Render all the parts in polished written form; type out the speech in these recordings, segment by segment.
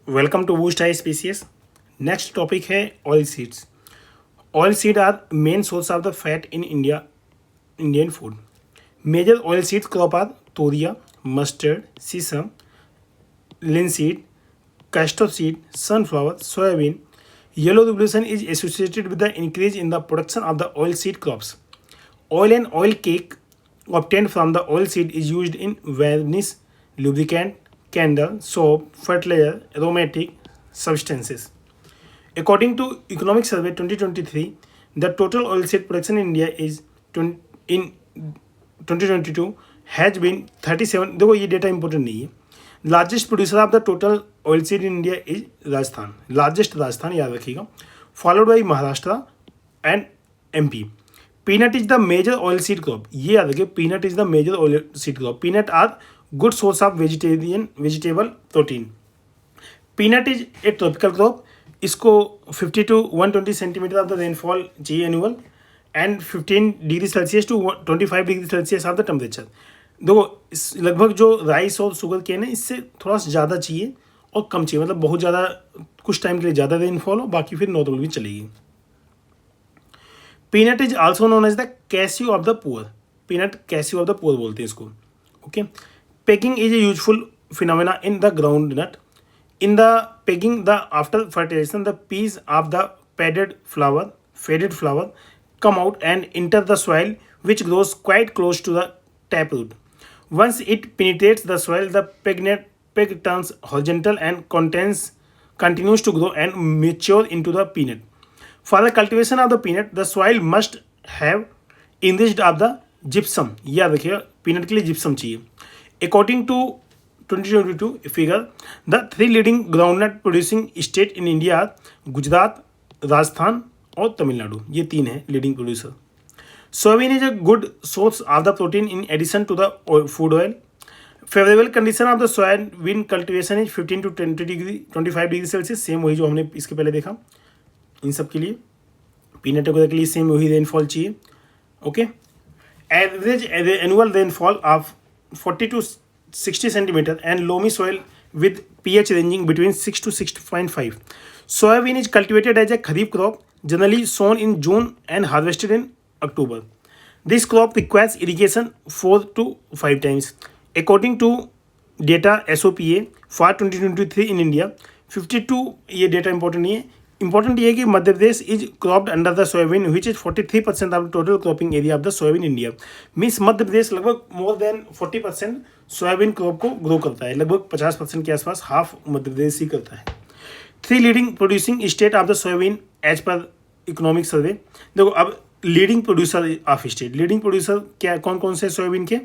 Welcome to boost I species. Next topic है oil seeds. Oil seed are main source of the fat in Indian food. Major oil seeds crop are toria, mustard, sesame, linseed, castor seed, sunflower, soybean. Yellow revolution is associated with the increase in the production of the oil seed crops. Oil and oil cake obtained from the oil seed is used in varnish, lubricant, candle, soap, fertilizer, aromatic substances. According to Economic Survey 2023, the total oil seed production in India is in 2022 has been 37. देखो ये data important नहीं है। Largest producer of the total oil seed in India is Rajasthan. Largest Rajasthan, याद रखिएगा, followed by Maharashtra and MP. Peanut is the major oil seed crop. ये याद रखिए, peanut is the major oil seed crop. Peanut are good source of vegetable protein. Peanut is a tropical crop. इसको 50 to 120 centimetre of the rainfall चाहिए annual and 15 degree Celsius to 25 degree Celsius of the temperature. देखो लगभग जो rice और sugar cane है इससे थोड़ा सा ज़्यादा चाहिए और कम चाहिए, मतलब बहुत ज़्यादा कुछ टाइम के लिए ज़्यादा रेनफॉल हो, बाकी फिर नॉर्मल भी चलेगी। Peanut is also known as the cashew of the poor. Peanut cashew of the poor बोलते हैं इसको। Okay, pegging is a useful phenomena in the ground nut. In the pegging the after fertilization the piece of the faded flower come out and enter the soil, which grows quite close to the taproot. Once it penetrates the soil, the peg turns horizontal and continues to grow and mature into the peanut. For the cultivation of the peanut, the soil must have enriched of the gypsum. याद रखिएगा, peanut के लिए gypsum चाहिए। According to 2022 figure, the 3 leading groundnut producing state in India are Gujarat, Rajasthan और तमिलनाडु। ये 3 है leading producer. Soyabean is a good source of the protein in addition to the food oil. Favourable condition of the soybean cultivation is 15 to 25 degree Celsius. Same वही जो हमने इसके पहले देखा। इन सब के लिए पीनट वगैरह के लिए सेम वही रेनफॉल चाहिए। Okay, average annual rainfall of 40 to 60 centimetre and loamy soil with pH ranging between 6 to 6.5. Soybean is cultivated as a kharif crop, generally sown in June and harvested in October. This crop requires irrigation 4 to 5 times. According to data SOPA for 2023 in India, 52, ये data important नहीं है। Important ये है कि Madhya Pradesh is cropped under the soybean which is 43% of total cropping area of the soybean India. Means Madhya Pradesh लगभग more than 40% soybean crop को grow करता है। लगभग 50% के आसपास, हाफ मध्य प्रदेश ही करता है। 3 leading producing state of the soyabean as per economic survey. देखो अब leading producer of state, leading producer क्या कौन कौन से सोयाबीन के?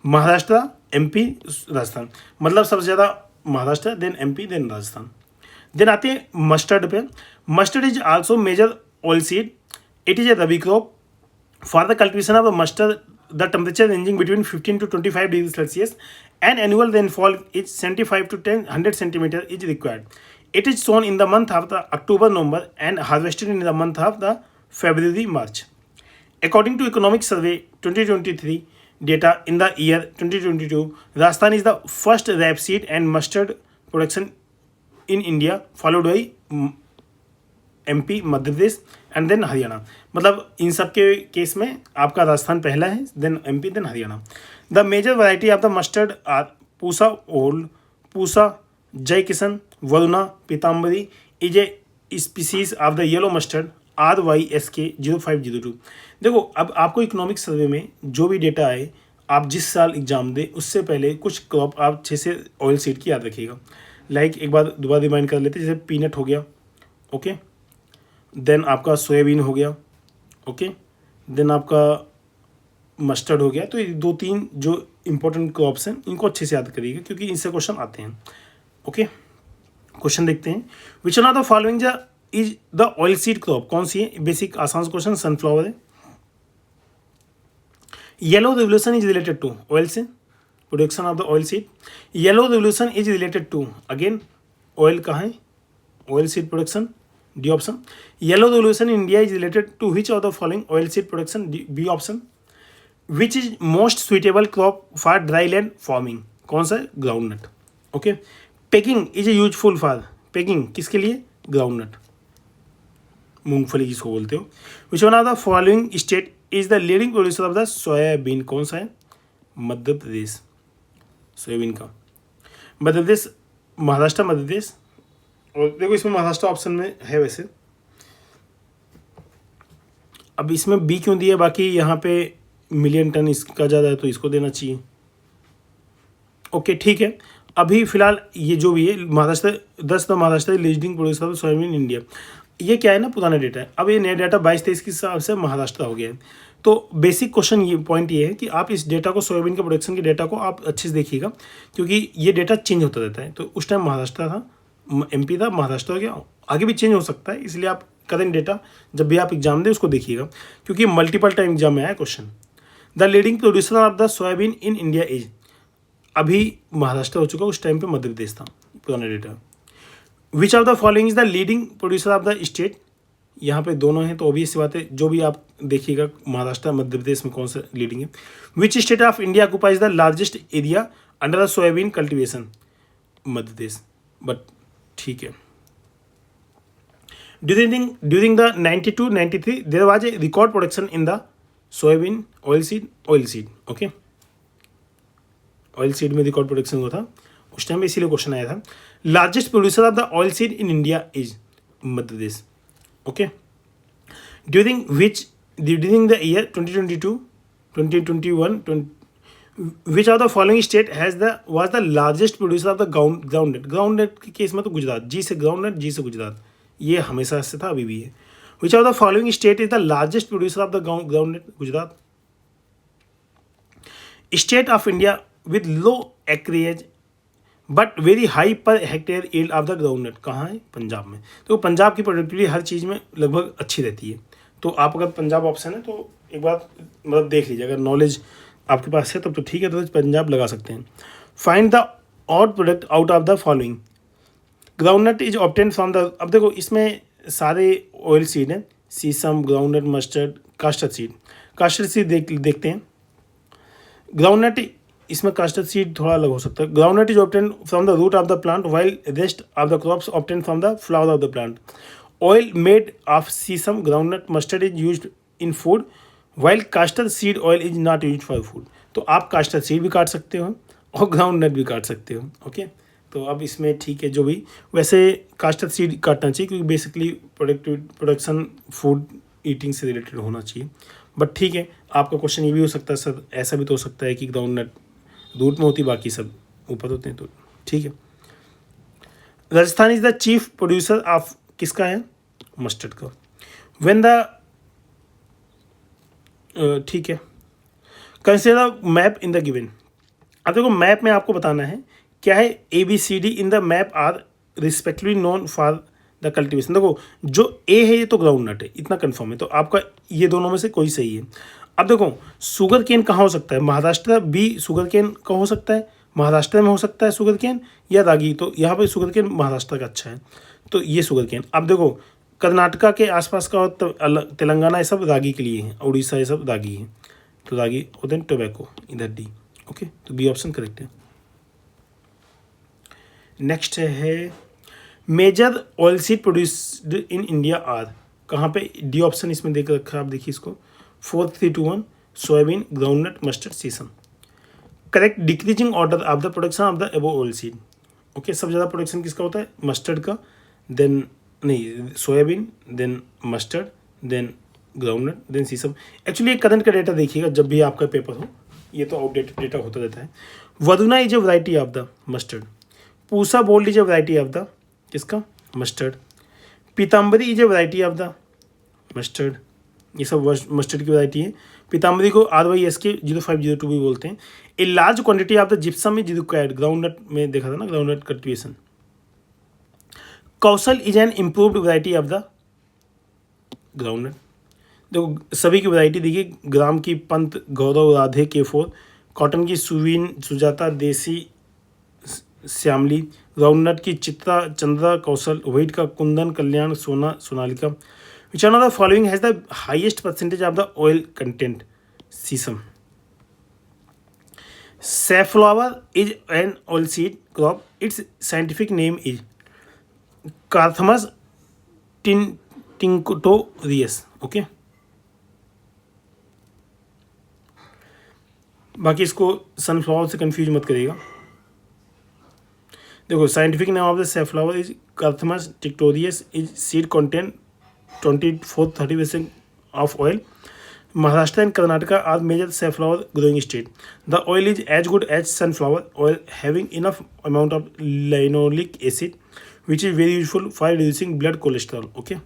महाराष्ट्र, एमपी, राजस्थान। मतलब सबसे ज़्यादा Maharashtra, then MP, then Rajasthan. Then आते हैं मस्टर्ड पे। Mustard is also major oil seed. It is a rabi crop. For the cultivation of the mustard the temperature ranging between 15 to 25 degree Celsius and annual rainfall is 75 to 100 centimetre is required. It is sown in the month of the October, November and harvested in the month of the February, March. According to Economic Survey 2023 data in the year 2022, Rajasthan is the first rapeseed and mustard production in India, followed by MP, Madhya Pradesh and then Haryana. मतलब इन सब के case में आपका राजस्थान पहला है, then MP, then Haryana. The major variety of the mustard are Pusa old, Pusa Jai Kishan, Varuna, Pitambari is a species of the yellow mustard RYSK 0502। देखो अब आपको इकोनॉमिक सर्वे में जो भी डेटा आए, आप जिस साल एग्जाम दें उससे पहले कुछ क्रॉप आप अच्छे से ऑयल सीड की याद रखिएगा। लाइक एक बार दोबारा रिमाइंड कर लेते हैं, जैसे पीनट हो गया, ओके, देन आपका सोयाबीन हो गया, ओके, देन आपका मस्टर्ड हो गया। तो ये 2-3 जो इंपॉर्टेंट क्रॉप्स हैं इनको अच्छे से याद करिएगा क्योंकि इनसे क्वेश्चन आते हैं। ओके, क्वेश्चन देखते हैं। Which one of the following is the oil seed crop? कौन सी है? बेसिक आसान क्वेश्चन। सनफ्लावर है। Yellow revolution is related to oil से, production of the oil seed. Yellow revolution is related to, again oil कहाँ है? Oil seed production, D option. Yellow revolution in India is related to which of the following? Oil seed production, B option. Which is most suitable crop for dry land farming? कौन सा? Ground nut. Okay, pegging is a useful for, pegging किसके लिए, groundnut, मूंगफली जिसको बोलते हो। Which one of the following state is the leading producer of the soyabean, कौन सा है, मध्य प्रदेश, सोयाबीन का मध्य प्रदेश, महाराष्ट्र, मध्य प्रदेश। और देखो इसमें महाराष्ट्र ऑप्शन में है वैसे, अब इसमें बी क्यों दिया, बाकी यहाँ पे मिलियन टन इसका ज़्यादा है तो इसको देना चाहिए। ओके ठीक है, अभी फिलहाल ये जो भी है Maharashtra 10 the Maharashtra leading producer of soybean in India, ये क्या है ना, पुराना डेटा है। अब ये नया डेटा 22-23 के हिसाब से महाराष्ट्र हो गया है। तो बेसिक क्वेश्चन ये पॉइंट ये है कि आप इस डेटा को, सोयाबीन के प्रोडक्शन के डेटा को आप अच्छे से देखिएगा, क्योंकि ये डेटा चेंज होता रहता है। तो उस टाइम महाराष्ट्र था, MP था, महाराष्ट्र हो गया, आगे भी चेंज हो सकता है, इसलिए आप करेंट डेटा जब भी आप एग्जाम दें उसको देखिएगा, क्योंकि मल्टीपल टाइम एग्जाम में आया question. The leading producer of the soybean in India is, अभी महाराष्ट्र हो चुका, उस टाइम पे मध्य प्रदेश था, पुराना data. Which of the following is the leading producer of the state, यहाँ पे दोनों हैं तो ऑब्वियस बात है, जो भी आप देखिएगा महाराष्ट्र मध्य प्रदेश में कौन सा लीडिंग है। Which state of India occupies the largest area under the soybean cultivation, Madhya Pradesh, but ठीक है। During the 92-93 there was a record production in the soybean oil seed, okay, oil seed में रिकॉर्ड प्रोडक्शन हुआ था उस time, इसीलिए question आया था। Largest producer of the oil seed in India is Madhya Pradesh, okay. During the year 2022-2021 which of the following state was the largest producer of the groundnut के case में तो गुजरात, जी से ग्राउंडनट, जी से गुजरात, ये हमेशा से था, अभी भी है। Which of the following state is the largest producer of the groundnut, Gujarat. State of India with low acreage but very high per hectare yield of the groundnut, कहाँ है, पंजाब में। तो पंजाब की प्रोडक्टिविटी हर चीज़ में लगभग अच्छी रहती है, तो आप अगर पंजाब ऑप्शन है तो एक बार मतलब देख लीजिए, अगर नॉलेज आपके पास है तब तो ठीक है, तो पंजाब लगा सकते हैं। Find the odd product out of the following, groundnut is obtain from the, अब देखो इसमें सारे ऑयल सीड हैं, सीसम, ग्राउंडनट, मस्टर्ड, कास्टर्ड सीड देखते हैं। ग्राउंडनट, इसमें कास्टर्ड सीड थोड़ा अलग हो सकता है। Groundnut is obtain from the root of the plant while rest of the crops obtain from the flower of the plant. Oil made of sesame, groundnut, mustard is used in food while castor seed oil is not used for food. तो आप custard seed भी काट सकते हो और groundnut भी काट सकते हो, ओके। तो अब इसमें ठीक है, जो भी वैसे कास्टर्ड सीड काटना चाहिए, क्योंकि बेसिकली प्रोडक्शन फूड ईटिंग से रिलेटेड होना चाहिए, बट ठीक है। आपका क्वेश्चन ये भी हो सकता है सर, ऐसा भी तो हो सकता है कि ग्राउंडनट रूट में होती, बाकी सब ऊपर होते हैं, तो ठीक है। Rajasthan is the chief producer of, किसका है, मस्टर्ड का। व्हेन द, ठीक है। Consider map in the given, अब देखो मैप में आपको बताना है क्या है, ABCD in the map are respectively known for the cultivation. देखो जो ए है ये तो ग्राउंडनट है, इतना कंफर्म है, तो आपका ये दोनों में से कोई सही है। अब देखो शुगर केन कहाँ हो सकता है, महाराष्ट्र, बी शुगर केन का हो सकता है, महाराष्ट्र में हो सकता है शुगर केन, या रागी, तो यहाँ पे शुगर केन महाराष्ट्र का अच्छा है, तो ये शुगर केन। अब देखो कर्नाटका के आसपास का और तेलंगाना, ये सब रागी के लिए है, उड़ीसा ये सब रागी है, तो रागी और देन टोबैको, इधर डी, ओके, तो बी ऑप्शन करेक्ट है। नेक्स्ट है major oil seed produced in India are, कहाँ पे, डी ऑप्शन इसमें देख रखा है, आप देखिए इसको, 4, 3, 2, 1, soybean, groundnut, mustard, sesame. Correct decreasing order of the production of the एबो ऑयल सीड, ओके। सबसे ज़्यादा प्रोडक्शन किसका होता है, मस्टर्ड का, देन नहीं soybean, then mustard, then groundnut, then sesame. Actually current का डेटा देखिएगा जब भी आपका पेपर हो, ये तो आउटडेटेड डेटा होता रहता है। Varuna is a variety of the mustard. Pusa bold is a variety of the, किसका, mustard. Pitambari is a variety of the mustard, ये सब मस्टर्ड की वैरायटी है। पीताम्बरी को RYSK 0502 भी बोलते हैं। A large quantity of the gypsum is required, groundnut में देखा था ना, groundnut cultivation. Kaushal is an improved variety of the groundnut. देखो सभी की वैरायटी देखिए, ग्राम की पंत, गौरव, राधे, K4, कॉटन की सुवीन, सुजाता, देसी, श्यामली, ग्राउंडनट की चित्रा, चंद्रा, कौशल, व्हीट का कुंदन, कल्याण, सोना, सोनालिका। विच one of the following has the highest percentage of the oil content, sesame. Safflower is an oilseed crop. Its scientific name is Carthamus tinctorius. Okay, बाकी इसको सनफ्लावर से कंफ्यूज मत करिएगा. देखो, scientific name of the safflower is Carthamus tinctorius. Is seed content 24-30% of oil. Maharashtra and Karnataka are major safflower growing state. The oil is as good as sunflower oil, having enough amount of linoleic acid, which is very useful for reducing blood cholesterol. Okay.